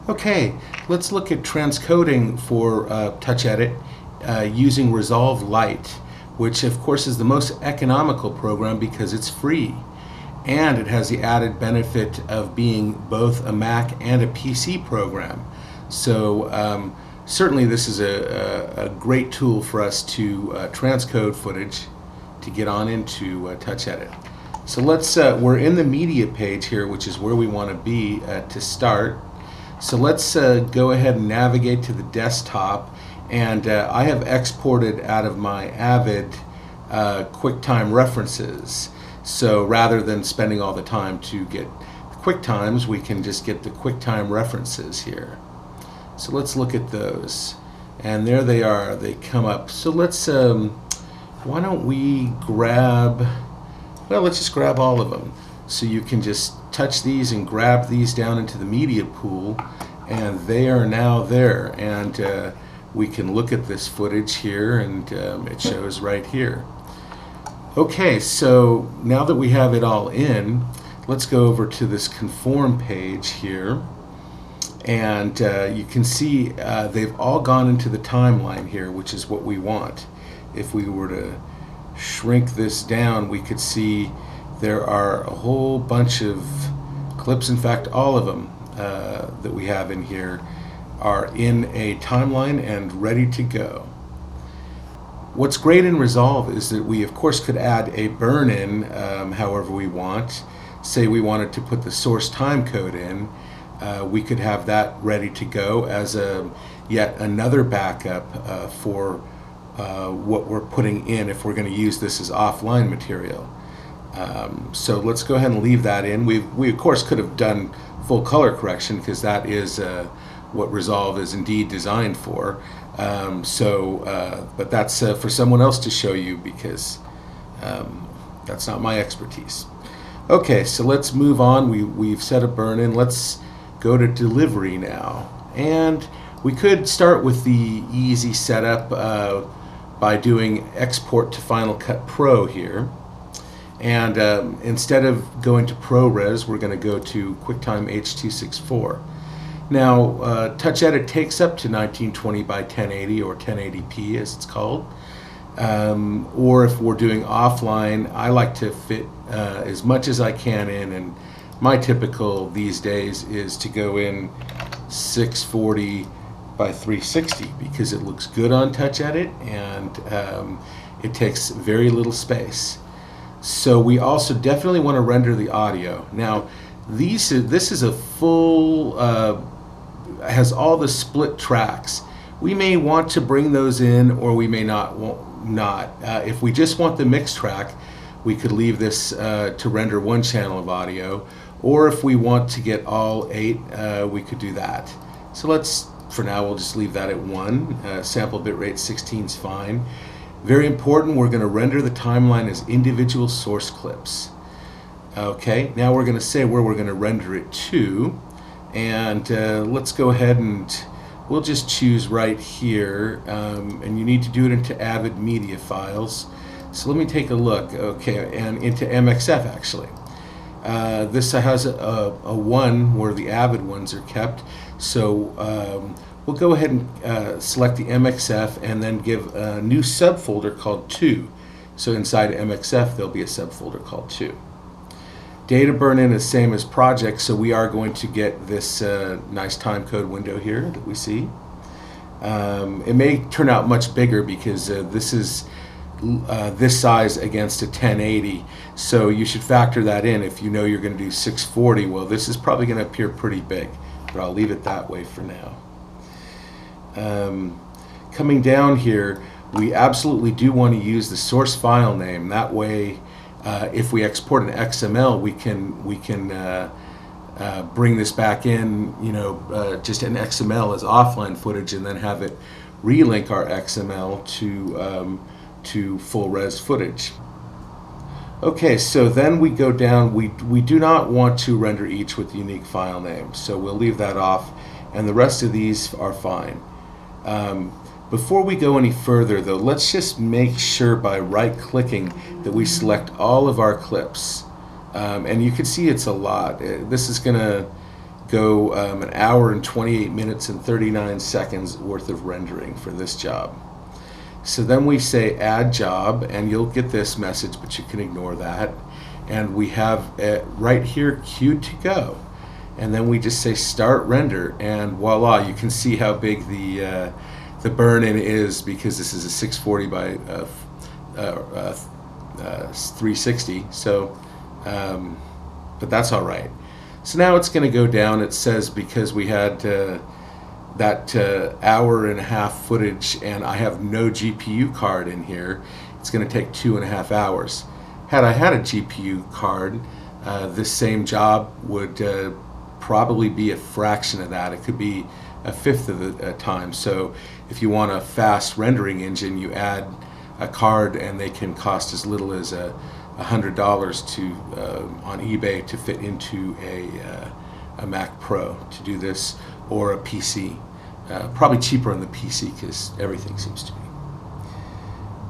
Okay, let's look at transcoding for TouchEdit using Resolve Lite, which of course is the most economical program because it's free. And it has the added benefit of being both a Mac and a PC program. So certainly this is a great tool for us to transcode footage to get on into TouchEdit. So we're in the media page here, which is where we want to be to start. So let's go ahead and navigate to the desktop, and I have exported out of my Avid Quicktime references. So rather than spending all the time to get QuickTimes, we can just get the QuickTime references here. So let's look at those, and there they are. They come up. So let's why don't we grab, well, let's just grab all of them. So you can just touch these and grab these down into the media pool, and they are now there, and we can look at this footage here, and it shows right here. Okay, so now that we have it all in, let's go over to this conform page here, and you can see they've all gone into the timeline here, which is what we want. If we were to shrink this down, we could see there are a whole bunch of clips. In fact, all of them that we have in here are in a timeline and ready to go. What's great in Resolve is that we of course could add a burn-in however we want. Say we wanted to put the source time code in, we could have that ready to go as yet another backup for what we're putting in if we're going to use this as offline material. So let's go ahead and leave that in. We of course could have done full color correction, because that is what Resolve is indeed designed for. But that's for someone else to show you, because that's not my expertise. Okay, so let's move on. We've set a burn in. Let's go to delivery now, and we could start with the easy setup by doing export to Final Cut Pro here. And instead of going to ProRes, we're going to go to QuickTime H.264. Now, TouchEdit takes up to 1920 by 1080, or 1080p as it's called. Or if we're doing offline, I like to fit as much as I can in, and my typical these days is to go in 640 by 360 because it looks good on TouchEdit, and it takes very little space. So we also definitely want to render the audio. Now, this is a full, has all the split tracks. We may want to bring those in, or we may not. If we just want the mix track, we could leave this to render one channel of audio, or if we want to get all 8, we could do that. So for now, we'll just leave that at 1. Sample bitrate 16 is fine. Very important, we're going to render the timeline as individual source clips. Okay, now we're going to say where we're going to render it to, and let's go ahead and we'll just choose right here, and you need to do it into Avid media files. So let me take a look. Okay, and into MXF actually. This has a 1 where the Avid ones are kept, so we'll go ahead and select the MXF and then give a new subfolder called 2. So inside MXF there'll be a subfolder called 2. Data burn-in is same as project, so we are going to get this nice timecode window here that we see. It may turn out much bigger because this is this size against a 1080, so you should factor that in. If you know you're going to do 640, well, this is probably going to appear pretty big, but I'll leave it that way for now. Coming down here, we absolutely do want to use the source file name. That way, if we export an XML, we can bring this back in, just an XML as offline footage, and then have it relink our XML to full res footage. Okay, so then we go down. We do not want to render each with unique file name, so we'll leave that off, and the rest of these are fine. Before we go any further though, let's just make sure by right-clicking that we select all of our clips. And you can see it's a lot. This is going to go an hour and 28 minutes and 39 seconds worth of rendering for this job. So then we say add job, and you'll get this message, but you can ignore that. And we have right here queued to go. And then we just say start render, and voila, you can see how big the burn-in is, because this is a 640 by 360. So, but that's all right. So now it's going to go down. It says because we had that hour and a half footage, and I have no GPU card in here, it's going to take 2.5 hours. Had I had a GPU card, this same job would probably be a fraction of that. It could be a fifth of the time. So if you want a fast rendering engine, you add a card, and they can cost as little as $100 to on eBay to fit into a Mac Pro to do this, or a PC. Probably cheaper on the PC because everything seems to be.